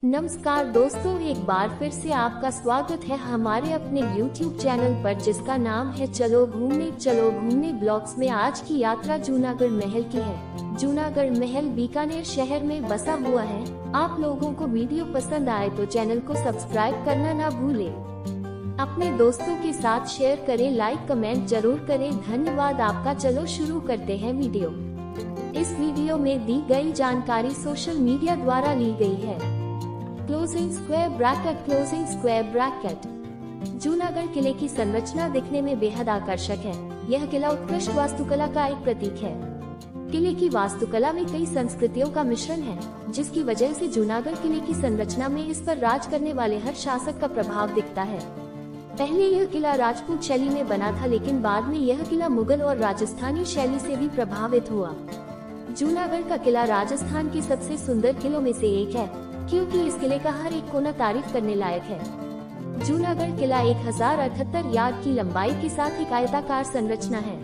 नमस्कार दोस्तों, एक बार फिर से आपका स्वागत है हमारे अपने YouTube चैनल पर जिसका नाम है चलो घूमने ब्लॉग्स में। आज की यात्रा जूनागढ़ महल की है। जूनागढ़ महल बीकानेर शहर में बसा हुआ है। आप लोगों को वीडियो पसंद आए तो चैनल को सब्सक्राइब करना ना भूले। अपने दोस्तों के साथ शेयर करें, लाइक कमेंट जरूर करें। धन्यवाद आपका। चलो शुरू करते हैं वीडियो। इस वीडियो में दी गई जानकारी सोशल मीडिया द्वारा ली गई है। Closing square bracket. जूनागढ़ किले की संरचना दिखने में बेहद आकर्षक है। यह किला उत्कृष्ट वास्तुकला का एक प्रतीक है। किले की वास्तुकला में कई संस्कृतियों का मिश्रण है, जिसकी वजह से जूनागढ़ किले की संरचना में इस पर राज करने वाले हर शासक का प्रभाव दिखता है। पहले यह किला राजपूत शैली में बना था, लेकिन बाद में यह किला मुगल और राजस्थानी शैली से भी प्रभावित हुआ। जूनागढ़ का किला राजस्थान के सबसे सुंदर किलों में से एक है, क्योंकि इस किले का हर एक कोना तारीफ करने लायक है। जूनागढ़ किला 1078 यार्ड की लंबाई के साथ एक आयताकार संरचना है।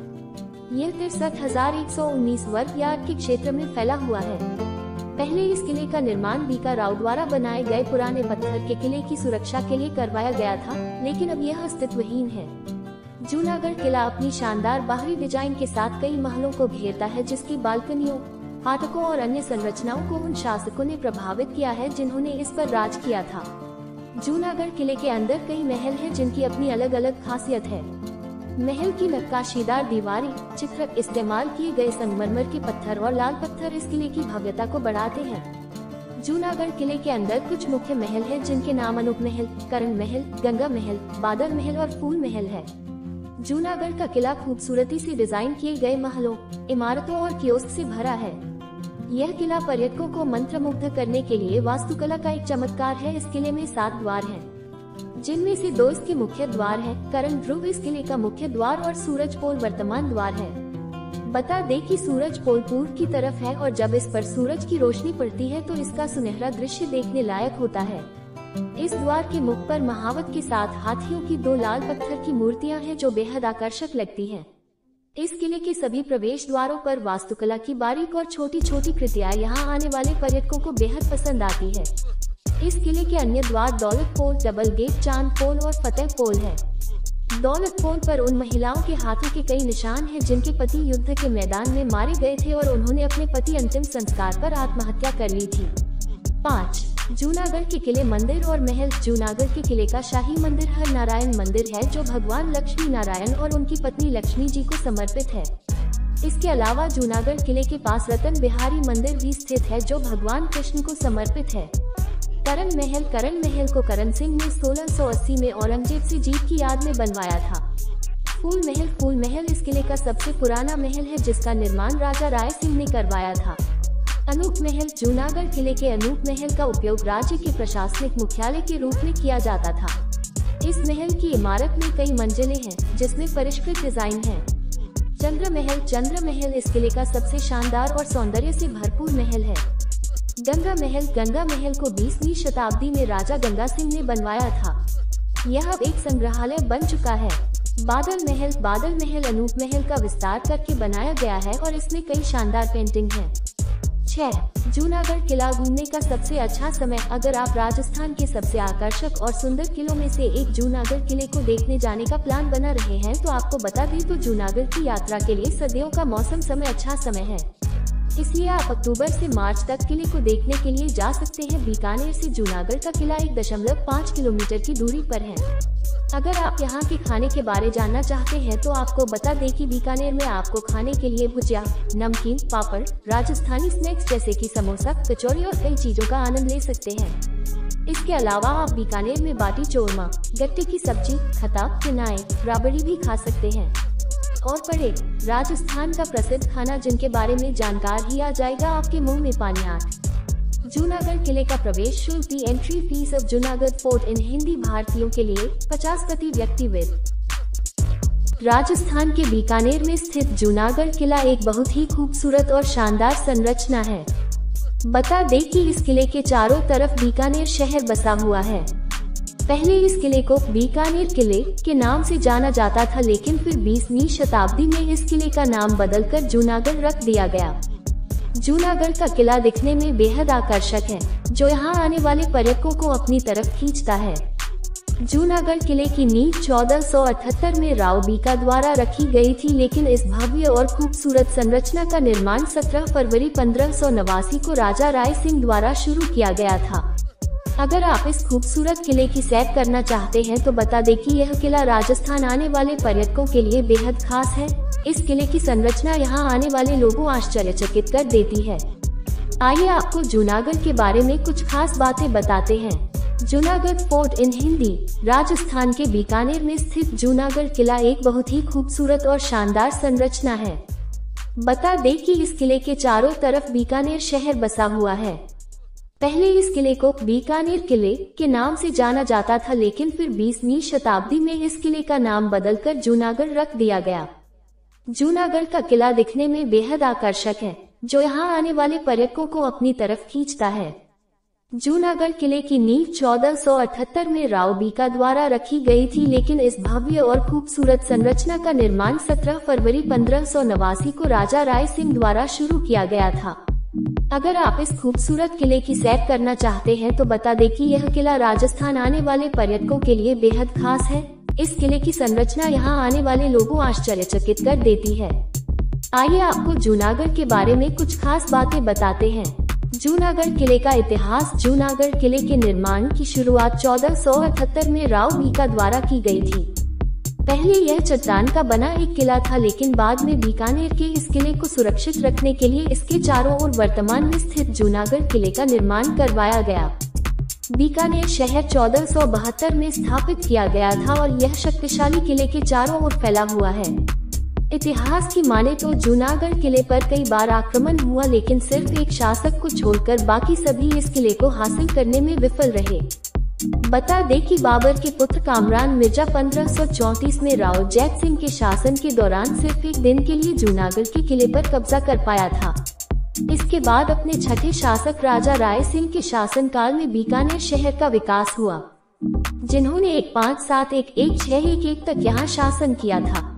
यह 63,119 वर्ग यार्ड के क्षेत्र में फैला हुआ है। पहले इस किले का निर्माण बीका राव द्वारा बनाए गए पुराने पत्थर के किले की सुरक्षा के लिए करवाया गया था, लेकिन अब यह अस्तित्वहीन है। जूनागढ़ किला अपनी शानदार बाहरी डिजाइन के साथ कई महलों को घेरता है, जिसकी बालकनियों, फाटकों और अन्य संरचनाओं को उन शासकों ने प्रभावित किया है जिन्होंने इस पर राज किया था। जूनागढ़ किले के अंदर कई महल हैं, जिनकी अपनी अलग अलग खासियत है। महल की नक्काशीदार दीवारें, चित्रक, इस्तेमाल किए गए संगमरमर के पत्थर और लाल पत्थर इस किले की भव्यता को बढ़ाते हैं। जूनागढ़ किले के अंदर कुछ मुख्य महल हैं, जिनके नाम अनूप महल, करण महल, गंगा महल, बादल महल और फूल महल है। जूनागढ़ का किला खूबसूरती से डिजाइन किए गए महलों, इमारतों और कियोस्क से भरा है। यह किला पर्यटकों को मंत्रमुग्ध करने के लिए वास्तुकला का एक चमत्कार है। इस किले में 7 द्वार हैं, जिनमें से 2 इसके मुख्य द्वार हैं। करण ध्रुव इस किले का मुख्य द्वार और सूरज पोल वर्तमान द्वार है। बता दें कि सूरज पोल पूर्व की तरफ है और जब इस पर सूरज की रोशनी पड़ती है तो इसका सुनहरा दृश्य देखने लायक होता है। इस द्वार के मुख पर महावत के साथ हाथियों की 2 लाल पत्थर की मूर्तियां हैं, जो बेहद आकर्षक लगती हैं। इस किले के सभी प्रवेश द्वारों पर वास्तुकला की बारीक और छोटी छोटी कृतियां यहां आने वाले पर्यटकों को बेहद पसंद आती है। इस किले के अन्य द्वार दौलत पोल, डबल गेट, चांद पोल और फतेह पोल है। दौलत पोल पर उन महिलाओं के हाथों के कई निशान हैं, जिनके पति युद्ध के मैदान में मारे गए थे और उन्होंने अपने पति अंतिम संस्कार पर आत्महत्या कर ली थी। 5. जूनागढ़ के किले, मंदिर और महल। जूनागढ़ के किले का शाही मंदिर हर नारायण मंदिर है, जो भगवान लक्ष्मी नारायण और उनकी पत्नी लक्ष्मी जी को समर्पित है। इसके अलावा जूनागढ़ किले के पास रतन बिहारी मंदिर भी स्थित है, जो भगवान कृष्ण को समर्पित है। करण महल को करण सिंह ने 1680 में औरंगजेब से जीत की याद में बनवाया था। फूल महल इस किले का सबसे पुराना महल है, जिसका निर्माण राजा राय सिंह ने करवाया था। अनूप महल। जूनागढ़ किले के अनूप महल का उपयोग राज्य के प्रशासनिक मुख्यालय के रूप में किया जाता था। इस महल की इमारत में कई मंजिलें हैं, जिसमें परिष्कृत डिजाइन है। चंद्र महल इस किले का सबसे शानदार और सौंदर्य से भरपूर महल है। गंगा महल को 20वीं शताब्दी में राजा गंगा सिंह ने बनवाया था। यह अब एक संग्रहालय बन चुका है। बादल महल अनूप महल का विस्तार करके बनाया गया है और इसमें कई शानदार पेंटिंग है। 6. जूनागढ़ किला घूमने का सबसे अच्छा समय। अगर आप राजस्थान के सबसे आकर्षक और सुंदर किलों में से एक जूनागढ़ किले को देखने जाने का प्लान बना रहे हैं, तो आपको बता दें तो जूनागढ़ की यात्रा के लिए सर्दियों का मौसम समय अच्छा समय है। इसलिए आप अक्टूबर से मार्च तक किले को देखने के लिए जा सकते हैं। बीकानेर से जूनागढ़ का किला 1.5 किलोमीटर की दूरी पर है। अगर आप यहाँ के खाने के बारे जानना चाहते हैं तो आपको बता दें कि बीकानेर में आपको खाने के लिए भुजिया, नमकीन, पापड़, राजस्थानी स्नैक्स जैसे कि समोसा, कचौरी और कई चीजों का आनंद ले सकते हैं। इसके अलावा आप बीकानेर में बाटी चोरमा, गट्टे की सब्जी, खता, किनाए, राबड़ी भी खा सकते हैं। और पड़े राजस्थान का प्रसिद्ध खाना, जिनके बारे में जानकार ही आ जाएगा आपके मुंह में पानी। 8. जूनागढ़ किले का प्रवेश शुल्क। The entry fees of Junagadh fort in Hindi भारतीयों के लिए 50 प्रति व्यक्ति विद। राजस्थान के बीकानेर में स्थित जूनागढ़ किला एक बहुत ही खूबसूरत और शानदार संरचना है। बता दें कि इस किले के चारों तरफ बीकानेर शहर बसा हुआ है। पहले इस किले को बीकानेर किले के नाम से जाना जाता था, लेकिन फिर 20वीं शताब्दी में इस किले का नाम बदलकर जूनागढ़ रख दिया गया। जूनागढ़ का किला दिखने में बेहद आकर्षक है, जो यहाँ आने वाले पर्यटकों को अपनी तरफ खींचता है। जूनागढ़ किले की नींव 1478 में राव बीका द्वारा रखी गई थी, लेकिन इस भव्य और खूबसूरत संरचना का निर्माण 17 फरवरी 1589 को राजा राय सिंह द्वारा शुरू किया गया था। अगर आप इस खूबसूरत किले की सैर करना चाहते हैं तो बता दें कि यह किला राजस्थान आने वाले पर्यटकों के लिए बेहद खास है। इस किले की संरचना यहाँ आने वाले लोगों आश्चर्यचकित कर देती है। आइए आपको जूनागढ़ के बारे में कुछ खास बातें बताते हैं। Junagadh fort in Hindi. राजस्थान के बीकानेर में स्थित जूनागढ़ किला एक बहुत ही खूबसूरत और शानदार संरचना है। बता दें कि इस किले के चारों तरफ बीकानेर शहर बसा हुआ है। पहले इस किले को बीकानेर किले के नाम से जाना जाता था, लेकिन फिर 20वीं शताब्दी में इस किले का नाम बदलकर जूनागढ़ रख दिया गया। जूनागढ़ का किला दिखने में बेहद आकर्षक है, जो यहाँ आने वाले पर्यटकों को अपनी तरफ खींचता है। जूनागढ़ किले की नींव 1478 में राव बीका द्वारा रखी गई थी, लेकिन इस भव्य और खूबसूरत संरचना का निर्माण 17 फरवरी 1589 को राजा राय सिंह द्वारा शुरू किया गया था। अगर आप इस खूबसूरत किले की सैर करना चाहते हैं तो बता दें कि यह किला राजस्थान आने वाले पर्यटकों के लिए बेहद खास है। इस किले की संरचना यहाँ आने वाले लोगों आश्चर्यचकित कर देती है। आइए आपको जूनागढ़ के बारे में कुछ खास बातें बताते हैं। जूनागढ़ किले का इतिहास। जूनागढ़ किले के निर्माण की शुरुआत 1478 में राव बीका द्वारा की गई थी। पहले यह चट्टान का बना एक किला था, लेकिन बाद में बीकानेर के इस किले को सुरक्षित रखने के लिए इसके चारों ओर वर्तमान में स्थित जूनागढ़ किले का निर्माण करवाया गया। बीकानेर शहर 1472 में स्थापित किया गया था और यह शक्तिशाली किले के चारों ओर फैला हुआ है। इतिहास की माने तो जूनागढ़ किले पर कई बार आक्रमण हुआ, लेकिन सिर्फ एक शासक को छोड़कर बाकी सभी इस किले को हासिल करने में विफल रहे। बता दें कि बाबर के पुत्र कामरान मिर्जा 1534 में राव जैत सिंह के शासन के दौरान सिर्फ एक दिन के लिए जूनागढ़ के किले पर कब्जा कर पाया था। इसके बाद अपने छठे शासक राजा राय सिंह के शासनकाल में बीकानेर शहर का विकास हुआ, जिन्होंने 1571-1611 तक यहाँ शासन किया था।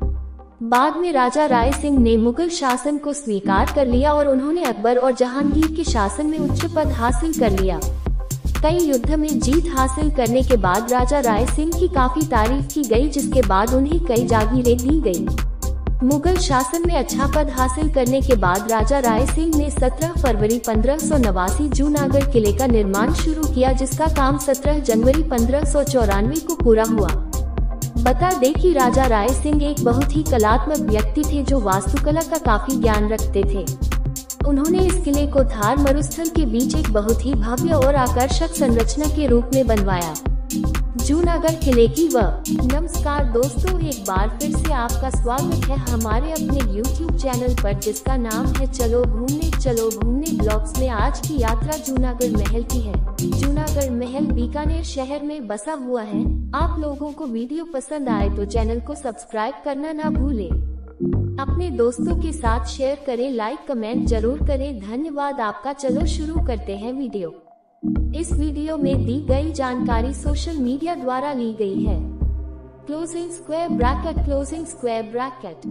बाद में राजा राय सिंह ने मुगल शासन को स्वीकार कर लिया और उन्होंने अकबर और जहांगीर के शासन में उच्च पद हासिल कर लिया। कई युद्ध में जीत हासिल करने के बाद राजा राय सिंह की काफी तारीफ की गई, जिसके बाद उन्हें कई जागीरें दी गई। मुगल शासन में अच्छा पद हासिल करने के बाद राजा राय सिंह ने 17 फरवरी 1589 जूनागढ़ किले का निर्माण शुरू किया, जिसका काम 17 जनवरी 1594 को पूरा हुआ। बता दें कि राजा राय सिंह एक बहुत ही कलात्मक व्यक्ति थे, जो वास्तुकला का काफी ज्ञान रखते थे। उन्होंने इस किले को थार मरुस्थल के बीच एक बहुत ही भव्य और आकर्षक संरचना के रूप में बनवाया। जूनागढ़ किले की नमस्कार दोस्तों, एक बार फिर से आपका स्वागत है हमारे अपने YouTube चैनल पर, जिसका नाम है चलो घूमने ब्लॉग्स में। आज की यात्रा जूनागढ़ महल की है। जूनागढ़ महल बीकानेर शहर में बसा हुआ है। आप लोगों को वीडियो पसंद आए तो चैनल को सब्सक्राइब करना ना भूले। अपने दोस्तों के साथ शेयर करें, लाइक कमेंट जरूर करें। धन्यवाद आपका। चलो शुरू करते हैं वीडियो। इस वीडियो में दी गई जानकारी सोशल मीडिया द्वारा ली गई है। Closing square bracket